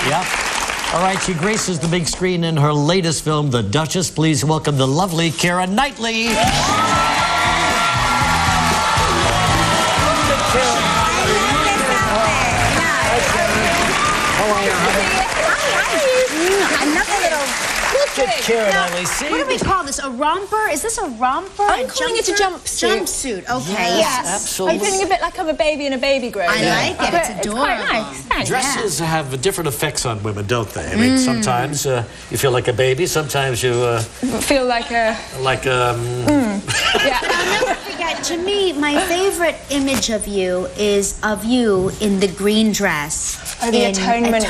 Yep. All right, she graces the big screen in her latest film, The Duchess. Please welcome the lovely Keira Knightley. Another little... Keira Knightley, see? What do we call this? A romper? Is this a romper? I'm calling it a jumpsuit. Jumpsuit, okay. Yes, absolutely. I'm feeling a bit like I'm a baby in a baby grown. I like it. It's adorable. It's quite nice. Thanks. Dresses have different effects on women, don't they? I mean, sometimes you feel like a baby, sometimes you... feel like a... Yeah. I'll never forget, to me, my favorite image of you is of you in the green dress. Oh, the Atonement.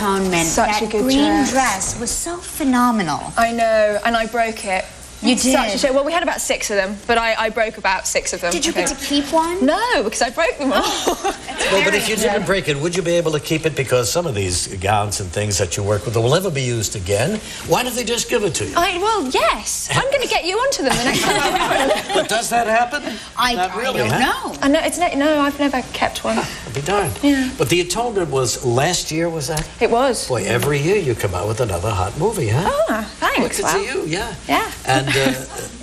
Such a good green dress was so phenomenal. I know, and I broke it. You did? Such a shame. Well, we had about 6 of them, but I broke about 6 of them. Did you get to keep one? No, because I broke them all. Well, but if you didn't break it, would you be able to keep it? Because some of these gowns and things that you work with will never be used again. Why don't they just give it to you? Well, yes. I'm going to get you onto them the next time I wear them. But does that happen? I don't know. No, I've never kept one. I'll be darned. Yeah. But the Atonement was last year, was that? It was. Boy, every year you come out with another hot movie, huh? Ah, thanks. Look at you, yeah. Yeah.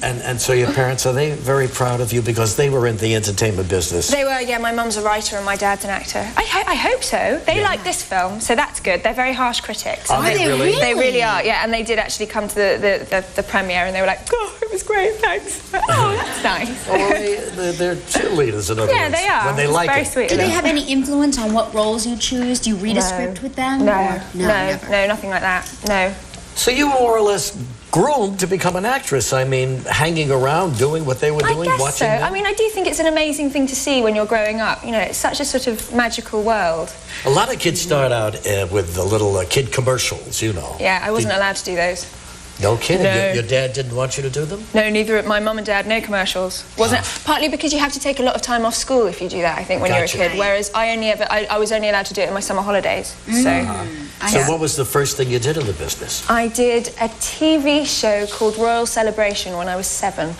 And so your parents, are they very proud of you because they were in the entertainment business? They were, yeah. My mum's a writer and my dad's an actor. I hope so. They like this film, so that's good. They're very harsh critics. Are they really? They really are, yeah. And they did actually come to the premiere and they were like, oh, it was great, thanks. Oh, that's nice. Oh, they're cheerleaders, in other words. Yeah, they are. When they like very it. Sweet. Do they have any influence on what roles you choose? Do you read a script with them? No, Never. no, nothing like that. No. So you were more or less groomed to become an actress. I mean, hanging around, doing what they were doing, I guess watching so. them. I mean, I do think it's an amazing thing to see when you're growing up. You know, it's such a sort of magical world. A lot of kids start out with the little kid commercials, you know. Yeah, I wasn't allowed to do those. No kidding? No. Your dad didn't want you to do them? No, neither my mum and dad, no commercials. Wasn't partly because you have to take a lot of time off school if you do that, I think, when you're a kid. Whereas I was only allowed to do it in my summer holidays. So what was the first thing you did in the business? I did a TV show called Royal Celebration when I was 7,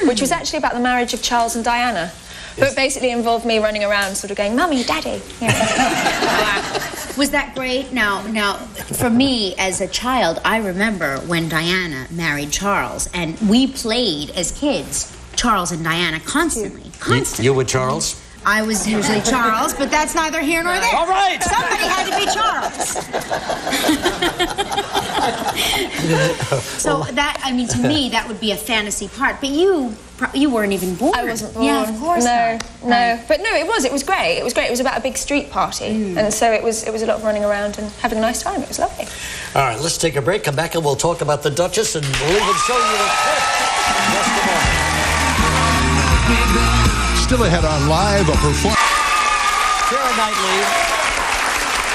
which was actually about the marriage of Charles and Diana. But it basically involved me running around sort of going, Mummy, Daddy. Yeah. Was that great? Now, for me, as a child, I remember when Diana married Charles, and we played, as kids, Charles and Diana constantly. You were Charles? I was usually Charles, but that's neither here nor there. All right! Somebody had to be Charles. So that, I mean, to me, that would be a fantasy part. But you weren't even born. I wasn't born. Yeah, of course not. No. But no, it was great. It was great. It was about a big street party. And so it was a lot of running around and having a nice time. It was lovely. All right, let's take a break. Come back and we'll talk about The Duchess, and we'll even show you a clip in just a moment. Still ahead on Live, a performance. Keira Knightley,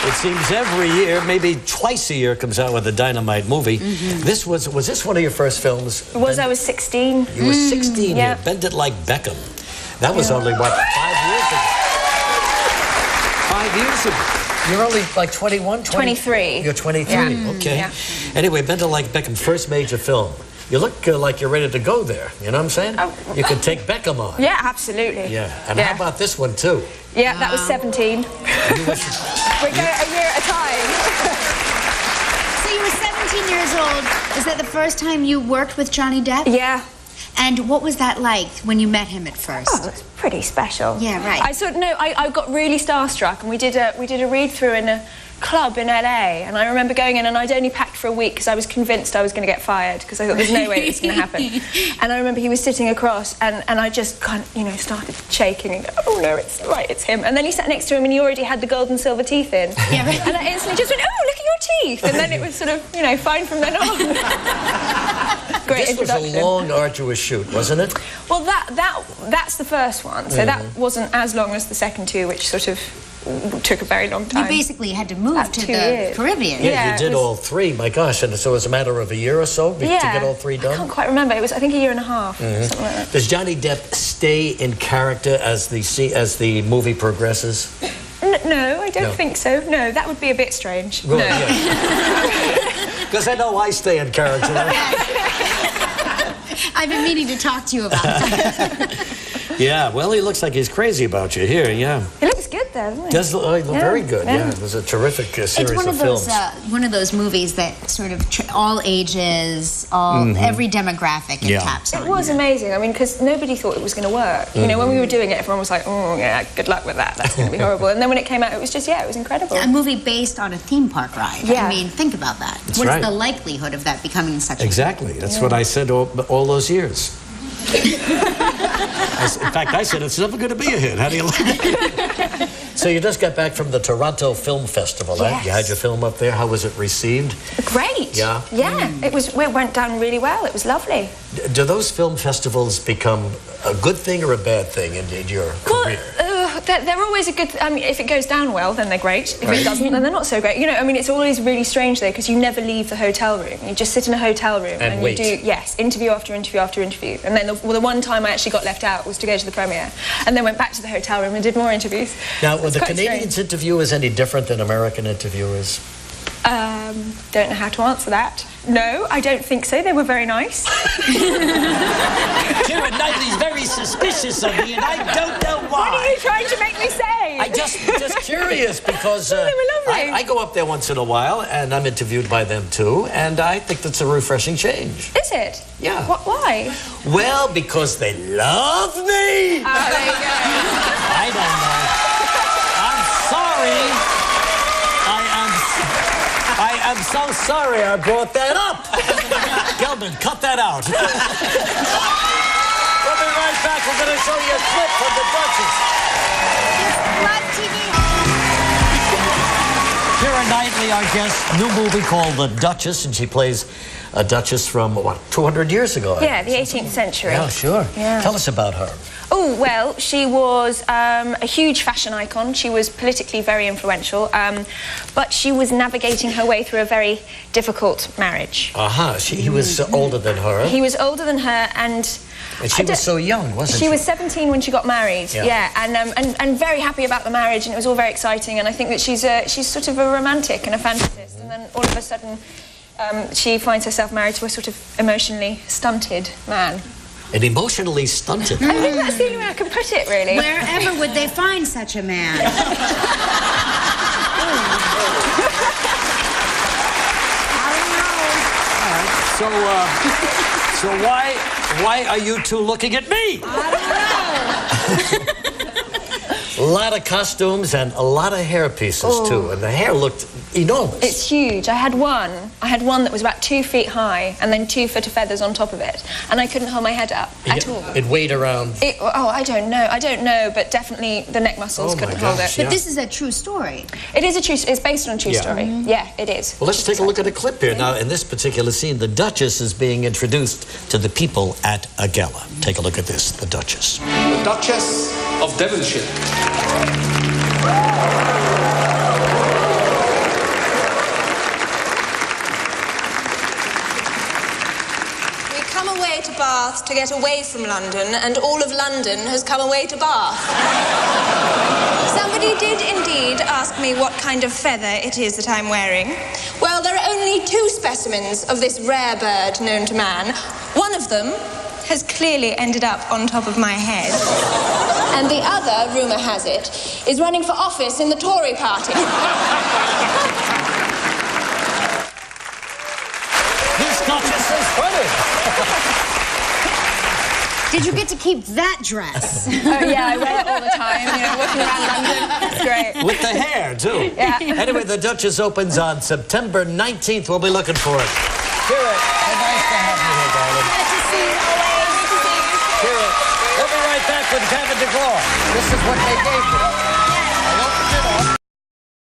it seems every year, maybe twice a year, comes out with a dynamite movie. Was this one of your first films? It was. I was 16. You were 16 yeah. here. Bend It Like Beckham. That was only, what, 5 years ago? 5 years ago. You're only like 21, 23. You're 23, yeah. okay. Yeah. Anyway, Bend It Like Beckham, first major film. You look like you're ready to go there. You know what I'm saying? You can take Beckham on. Yeah, absolutely. Yeah. And how about this one, too? Yeah, that was 17. We go a year at a time. So you were 17 years old. Is that the first time you worked with Johnny Depp? Yeah. And what was that like when you met him at first? Oh, it's pretty special. Yeah, right. I got really starstruck, and we did a read-through in a club in LA, and I remember going in, and I'd only packed for a week because I was convinced I was going to get fired because I thought there's no way it was going to happen. And I remember he was sitting across, and I just kind of, started shaking and go, oh no, it's him. And then he sat next to him, and he already had the gold and silver teeth in. Yeah, right. And I instantly just went, oh, look at your teeth. And then it was sort of, fine from then on. Great introduction. This was a long, arduous shoot, wasn't it? Well, that's the first one, so that wasn't as long as the second two, which sort of took a very long time. You basically had to move to the Caribbean. Yeah, you did all 3, my gosh, and so it was a matter of a year or so to get all 3 done? I can't quite remember. It was, I think, a year and a half, something like that. Does Johnny Depp stay in character as the movie progresses? No, I don't think so. No, that would be a bit strange. Well, no. Because I know I stay in character. I've been meaning to talk to you about that. Yeah, well, he looks like he's crazy about you here, yeah. He looks good, there, doesn't he? Does look very good. Yeah, it was a terrific series It's one of those films. one of those movies that sort of all ages, every demographic encapsulated. It was amazing. I mean, because nobody thought it was going to work. You know, when we were doing it, everyone was like, "Oh, yeah, good luck with that. That's going to be horrible." And then when it came out, it was just, it was incredible. A movie based on a theme park ride. Yeah. I mean, think about that. That's What's right. the likelihood of that becoming such a Exactly. That's what I said all those years. In fact, I said it's never going to be a hit. How do you like it? So you just got back from the Toronto Film Festival, eh? Yes. You had your film up there. How was it received? Great. Yeah? Yeah. It went down really well. It was lovely. Do those film festivals become a good thing or a bad thing in your career? Well, they're always a good... I mean, if it goes down well, then they're great. If it doesn't, then they're not so great. You know, I mean, it's always really strange, though, because you never leave the hotel room. You just sit in a hotel room And wait. you do, interview after interview after interview. And then the one time I actually got left out was to go to the premiere. And then went back to the hotel room and did more interviews. Now, were It's the quite Canadians strange. interviewers any different than American interviewers? Don't know how to answer that. No, I don't think so. They were very nice. Keira Knightley's very suspicious of me, and I don't know why. What are you trying to make me say? I'm just curious because they were lovely. I go up there once in a while, and I'm interviewed by them too, and I think that's a refreshing change. Is it? Yeah. Why? Well, because they love me. Oh, there you go. I don't know. I'm sorry. I am so sorry I brought that up. Gelman, cut that out. We'll be right back. We're going to show you a clip from the Duchess. Keira Knightley, our guest, new movie called The Duchess, and she plays a duchess from, what, 200 years ago? Yeah, the 18th century. Yeah, sure. Yeah. Tell us about her. Oh, well, she was a huge fashion icon. She was politically very influential, but she was navigating her way through a very difficult marriage. He was older than her. He was older than her, and she was so young, wasn't she? She was 17 when she got married, and very happy about the marriage, and it was all very exciting, and I think that she's sort of a romantic and a fantasist, and then all of a sudden she finds herself married to a sort of emotionally stunted man. And emotionally stunted. I think that's the only way I can put it, really. Wherever would they find such a man? So why are you two looking at me? I don't know. A lot of costumes and a lot of hair pieces too, and the hair looked enormous. It's huge. I had one that was about 2 feet high, and then 2 foot of feathers on top of it, and I couldn't hold my head up at all. It weighed around. I don't know, but definitely the neck muscles couldn't hold it. But this is a true story. It is it's based on a true story. Yeah, it is. Well, let's take a look at a clip here. Now, in this particular scene, the Duchess is being introduced to the people at a gala. Take a look at this, the Duchess. The Duchess of Devonshire. We come away to Bath to get away from London, and all of London has come away to Bath. Somebody did indeed ask me what kind of feather it is that I'm wearing. Well, there are only 2 specimens of this rare bird known to man. One of them has clearly ended up on top of my head. And the other, rumour has it, is running for office in the Tory party. This Duchess is funny. Did you get to keep that dress? Oh, yeah, I wear it all the time, walking around London. It's great. With the hair, too. Yeah. Anyway, the Duchess opens on September 19th. We'll be looking for it. Keira, nice to have you here, darling. Glad to see you. Always good to see you. Keira, we'll be right back with Kevin DeGraw. This is what they gave me. I opened it up.